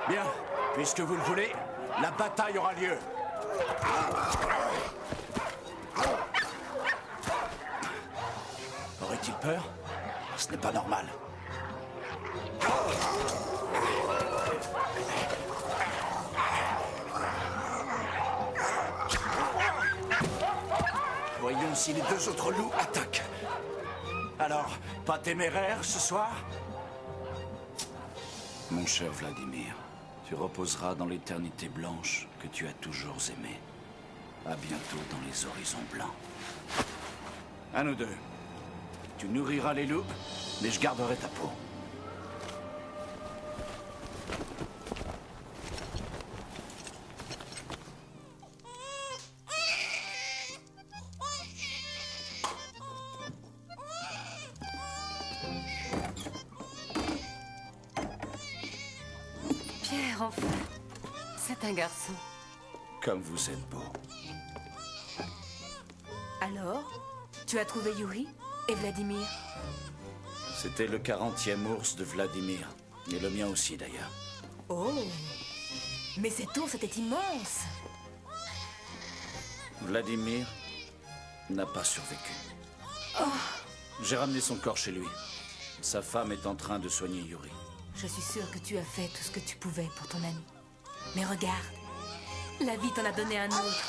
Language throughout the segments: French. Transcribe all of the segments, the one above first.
Bien, puisque vous le voulez, la bataille aura lieu. Aurait-il peur? Ce n'est pas normal. Voyons si les deux autres loups attaquent. Alors, pas téméraire ce soir? Mon cher Vladimir, tu reposeras dans l'éternité blanche que tu as toujours aimée. À bientôt dans les horizons blancs. À nous deux. Tu nourriras les loups, mais je garderai ta peau. Pierre, enfin. C'est un garçon. Comme vous êtes beau. Alors, tu as trouvé Yuri et Vladimir? C'était le 40e ours de Vladimir. Et le mien aussi, d'ailleurs. Oh! Mais cet ours était immense! Vladimir n'a pas survécu. Oh! J'ai ramené son corps chez lui. Sa femme est en train de soigner Yuri. Je suis sûre que tu as fait tout ce que tu pouvais pour ton ami. Mais regarde, la vie t'en a donné un autre.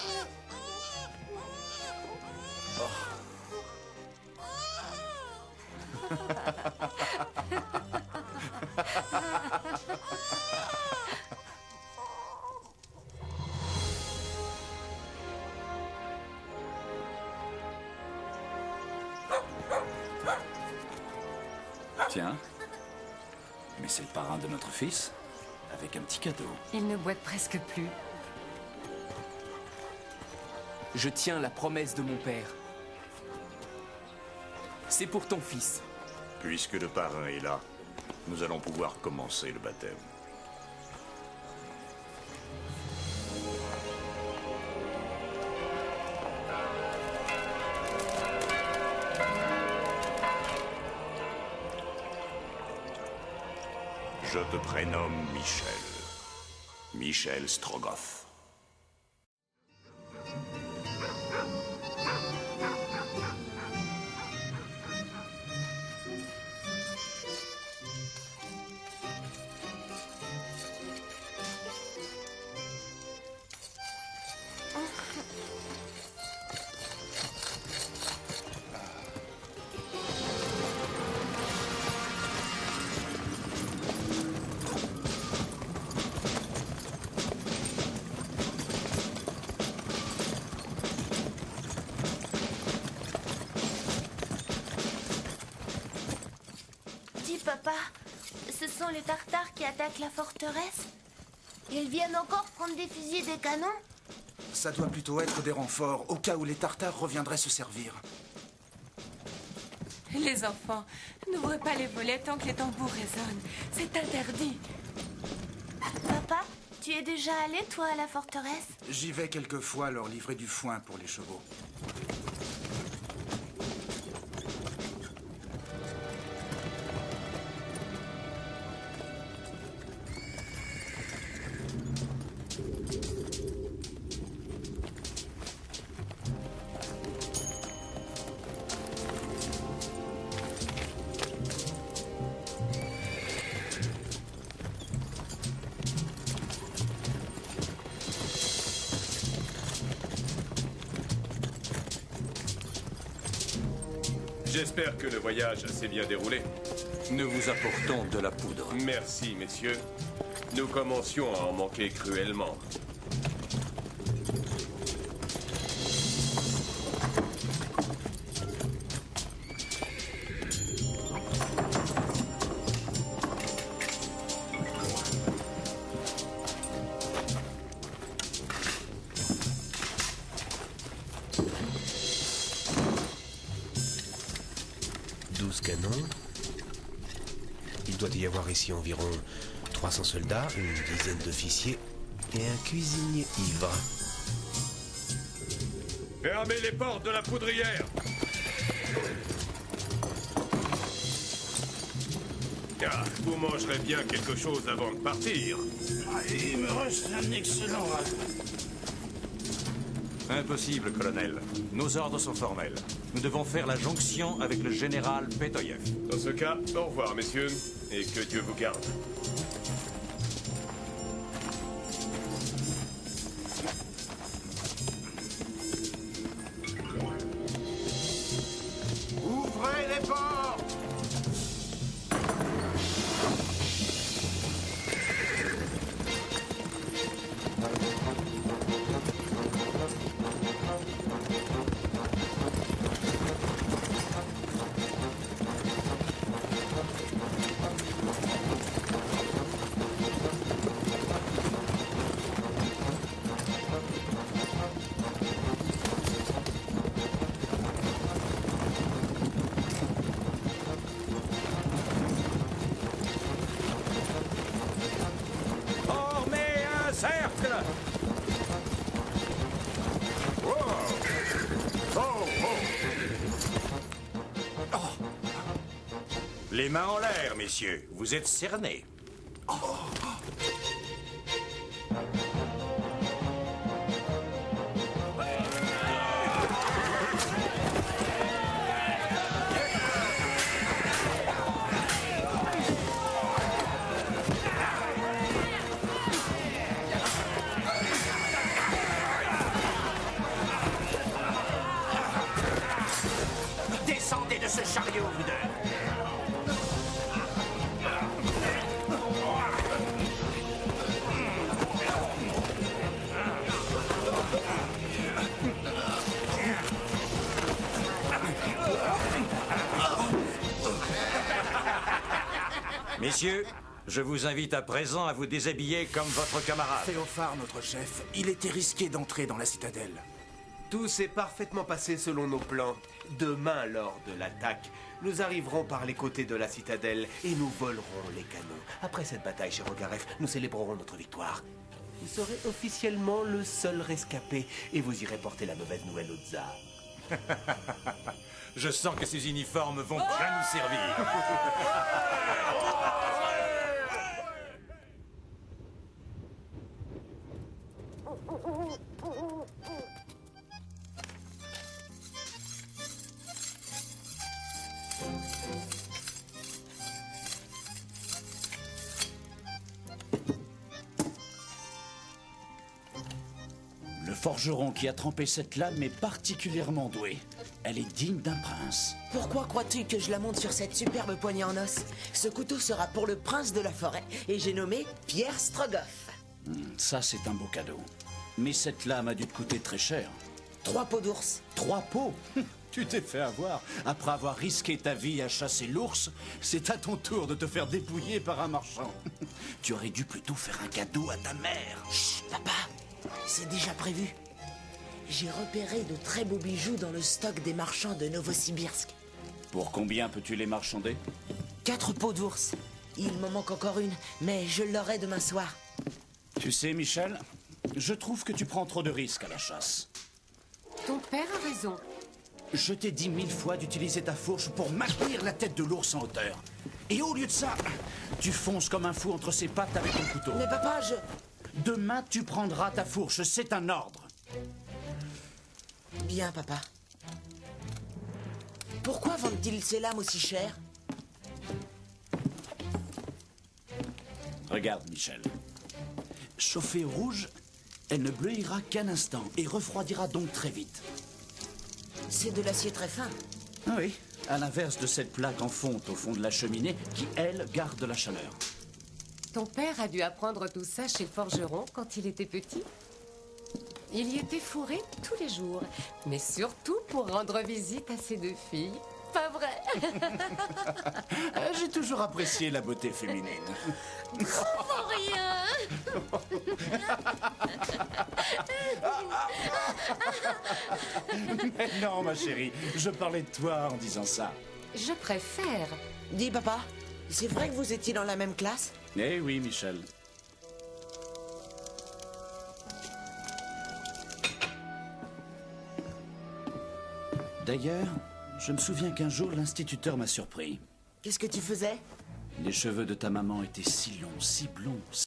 Tiens. Mais c'est le parrain de notre fils, avec un petit cadeau. Il ne boite presque plus. Je tiens la promesse de mon père. C'est pour ton fils. Puisque le parrain est là, nous allons pouvoir commencer le baptême. Je te prénomme Michel. Michel Strogoff. Papa, ce sont les Tartares qui attaquent la forteresse? Ils viennent encore prendre des fusils et des canons? Ça doit plutôt être des renforts, au cas où les Tartares reviendraient se servir. Les enfants, n'ouvrez pas les volets tant que les tambours résonnent. C'est interdit. Papa, tu es déjà allé, toi, à la forteresse? J'y vais quelquefois leur livrer du foin pour les chevaux. J'espère que le voyage s'est bien déroulé. Nous vous apportons de la poudre. Merci, messieurs. Nous commencions à en manquer cruellement. Canons. Il doit y avoir ici environ 300 soldats, une dizaine d'officiers et un cuisinier ivre. Fermez les portes de la poudrière! Ah, vous mangerez bien quelque chose avant de partir. Il me reste un excellent ragoût. Impossible, colonel. Nos ordres sont formels. Nous devons faire la jonction avec le général Petoyev. Dans ce cas, au revoir, messieurs, et que Dieu vous garde. Ouvrez les portes! Formez un cercle! Les mains en l'air, messieurs. Vous êtes cernés. Descendez de ce chariot, vous deux. Messieurs, je vous invite à présent à vous déshabiller comme votre camarade. Théophare, notre chef, il était risqué d'entrer dans la citadelle. Tout s'est parfaitement passé selon nos plans. Demain, lors de l'attaque, nous arriverons par les côtés de la citadelle et nous volerons les canons. Après cette bataille chez Rogaref, nous célébrerons notre victoire. Vous serez officiellement le seul rescapé et vous irez porter la mauvaise nouvelle au tsar. Je sens que ces uniformes vont bien nous servir. Le forgeron qui a trempé cette lame est particulièrement doué. Elle est digne d'un prince. Pourquoi crois-tu que je la monte sur cette superbe poignée en os? Ce couteau sera pour le prince de la forêt et j'ai nommé Pierre Strogoff. Ça, c'est un beau cadeau. Mais cette lame a dû te coûter très cher. 3 peaux d'ours. 3 peaux? Tu t'es fait avoir. Après avoir risqué ta vie à chasser l'ours, c'est à ton tour de te faire dépouiller par un marchand. Tu aurais dû plutôt faire un cadeau à ta mère. Chut, papa, c'est déjà prévu. J'ai repéré de très beaux bijoux dans le stock des marchands de Novosibirsk. Pour combien peux-tu les marchander? 4 peaux d'ours. Il m'en manque encore une, mais je l'aurai demain soir. Tu sais, Michel, je trouve que tu prends trop de risques à la chasse. Ton père a raison. Je t'ai dit 1000 fois d'utiliser ta fourche pour maintenir la tête de l'ours en hauteur. Et au lieu de ça, tu fonces comme un fou entre ses pattes avec ton couteau. Mais papa, Demain, tu prendras ta fourche, c'est un ordre. Bien, papa. Pourquoi vendent-ils ces lames aussi chères? Regarde, Michel. Chauffée au rouge, elle ne bleuira qu'un instant et refroidira donc très vite. C'est de l'acier très fin. Ah oui, à l'inverse de cette plaque en fonte au fond de la cheminée qui, elle, garde la chaleur. Ton père a dû apprendre tout ça chez le forgeron quand il était petit. Il y était fourré tous les jours, mais surtout pour rendre visite à ses 2 filles. Pas vrai? J'ai toujours apprécié la beauté féminine. Pour rien. Mais non, ma chérie, je parlais de toi en disant ça. Je préfère. Dis, papa, c'est vrai que vous étiez dans la même classe? Eh oui, Michel. D'ailleurs, je me souviens qu'un jour, l'instituteur m'a surpris. Qu'est-ce que tu faisais? Les cheveux de ta maman étaient si longs, si blonds,